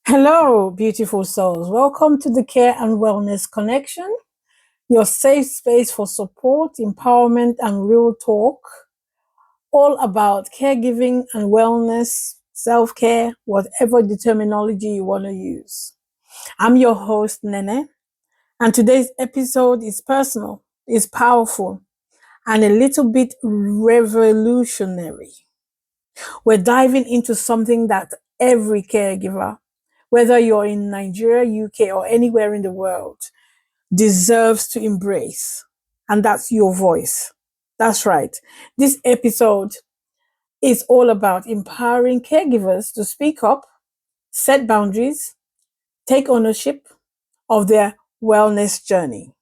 Hello, beautiful souls. Welcome to the Care and Wellness Connection, your safe space for support, empowerment, and real talk, all about caregiving and wellness, self care, whatever the terminology you want to use. I'm your host, Nene, and today's episode is personal, is powerful, and a little bit revolutionary. We're diving into something that every caregiver, whether you're in Nigeria, UK, or anywhere in the world, deserves to embrace. And that's your voice. That's right. This episode is all about empowering caregivers to speak up, set boundaries, take ownership of their wellness journey.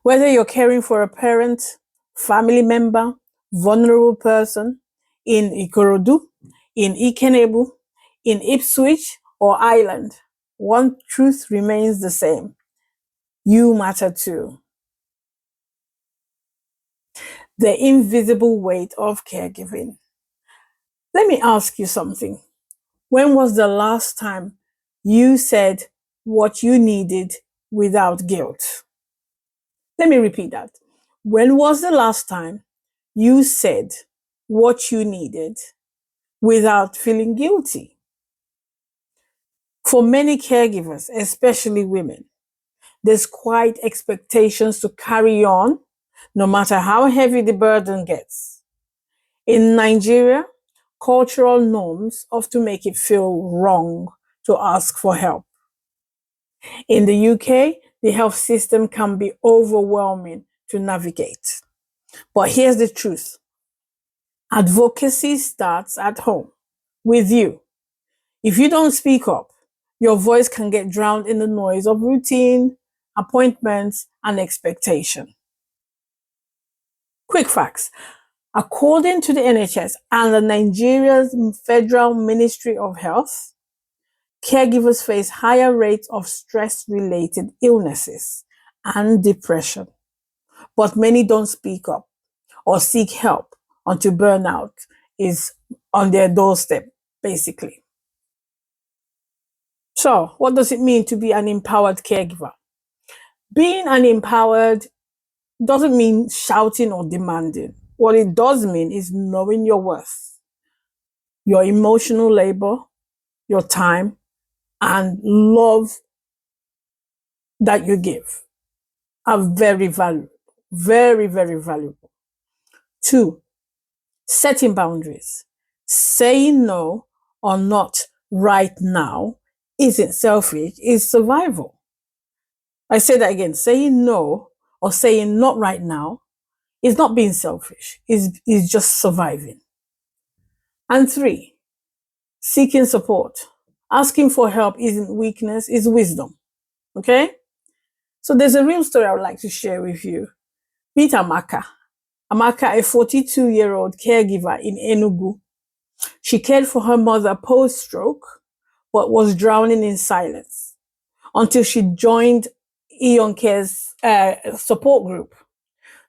Whether you're caring for a parent, family member, vulnerable person in Ikorodu, in Ikenebu, in Ipswich, or Ireland, one truth remains the same. You matter too. The invisible weight of caregiving. Let me ask you something. When was the last time you said what you needed without guilt? Let me repeat that. When was the last time you said what you needed without feeling guilty? For many caregivers, especially women, there's quite expectations to carry on no matter how heavy the burden gets. In Nigeria, cultural norms often make it feel wrong to ask for help. In the UK, the health system can be overwhelming to navigate. But here's the truth. Advocacy starts at home with you. If you don't speak up, your voice can get drowned in the noise of routine, appointments, and expectation. Quick facts. According to the NHS and the Nigeria's Federal Ministry of Health, caregivers face higher rates of stress-related illnesses and depression. But many don't speak up or seek help until burnout is on their doorstep, basically. So, what does it mean to be an empowered caregiver? Being an empowered doesn't mean shouting or demanding. What it does mean is knowing your worth, your emotional labor, your time, and love that you give are very valuable. Very, very valuable. 2, setting boundaries. Saying no or not right now isn't selfish, it's survival. I say that again. Saying no or saying not right now is not being selfish, is just surviving. And 3, seeking support. Asking for help isn't weakness, it's wisdom. Okay? So there's a real story I would like to share with you. Meet Amaka. Amaka, a 42-year-old caregiver in Enugu. She cared for her mother post-stroke, but was drowning in silence until she joined Ion Care's support group.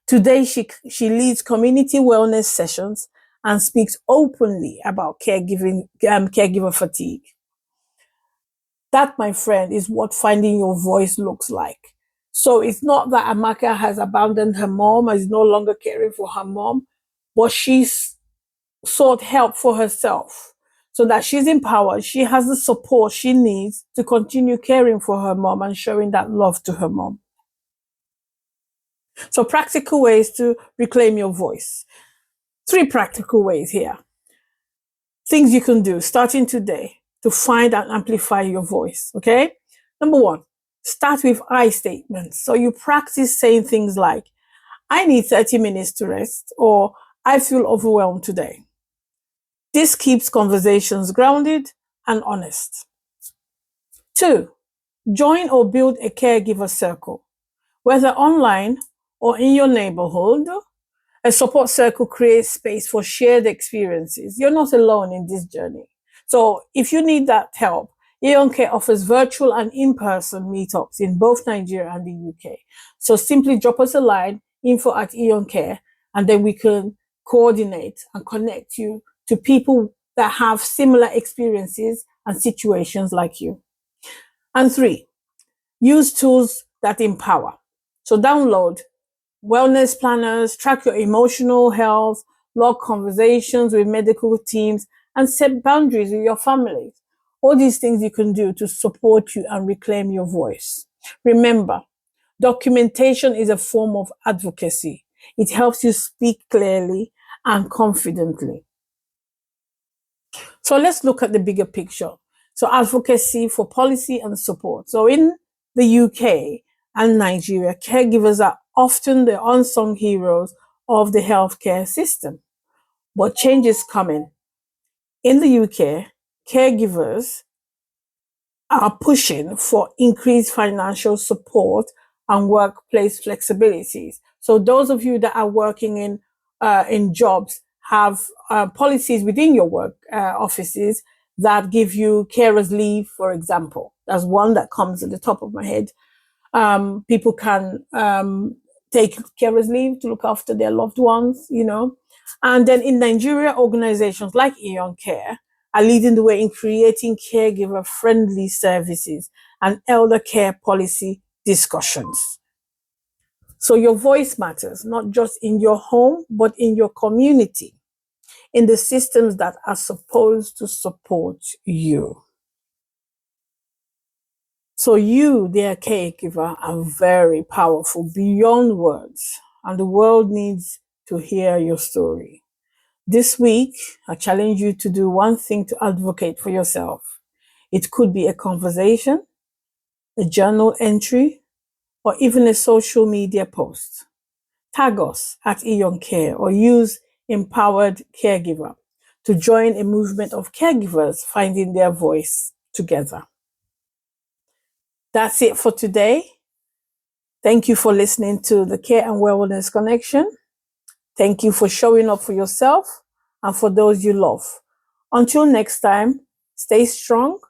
Today, she leads community wellness sessions and speaks openly about caregiver fatigue. That, my friend, is what finding your voice looks like. So it's not that Amaka has abandoned her mom and is no longer caring for her mom, but she's sought help for herself so that she's empowered. She has the support she needs to continue caring for her mom and showing that love to her mom. So practical ways to reclaim your voice. 3 practical ways here. Things you can do starting today to find and amplify your voice, okay? Number 1, start with I statements. So you practice saying things like, I need 30 minutes to rest, or I feel overwhelmed today. This keeps conversations grounded and honest. 2, join or build a caregiver circle, whether online or in your neighborhood. A support circle creates space for shared experiences. You're not alone in this journey. So if you need that help, Ion Care offers virtual and in-person meetups in both Nigeria and the UK. So simply drop us a line, info@Ion Care, and then we can coordinate and connect you to people that have similar experiences and situations like you. And 3, use tools that empower. So download wellness planners, track your emotional health, log conversations with medical teams, and set boundaries with your family. All these things you can do to support you and reclaim your voice. Remember, documentation is a form of advocacy. It helps you speak clearly and confidently. So let's look at the bigger picture. So advocacy for policy and support. So in the UK and Nigeria, caregivers are often the unsung heroes of the healthcare system. But change is coming. In the UK, caregivers are pushing for increased financial support and workplace flexibilities. So those of you that are working in jobs have policies within your work offices that give you carers leave, for example. That's one that comes at the top of my head. People can take carers leave to look after their loved ones, you know. And then in Nigeria, organizations like Aeon Care are leading the way in creating caregiver friendly services and elder care policy discussions. So your voice matters, not just in your home, but in your community, in the systems that are supposed to support you. So you, dear caregiver, are very powerful beyond words, and the world needs to hear your story. This week, I challenge you to do one thing to advocate for yourself. It could be a conversation, a journal entry, or even a social media post. Tag us at Aeon Care or use Empowered Caregiver to join a movement of caregivers finding their voice together. That's it for today. Thank you for listening to the Care and Wellness Connection. Thank you for showing up for yourself and for those you love. Until next time, stay strong,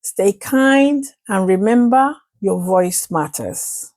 stay kind, and remember your voice matters.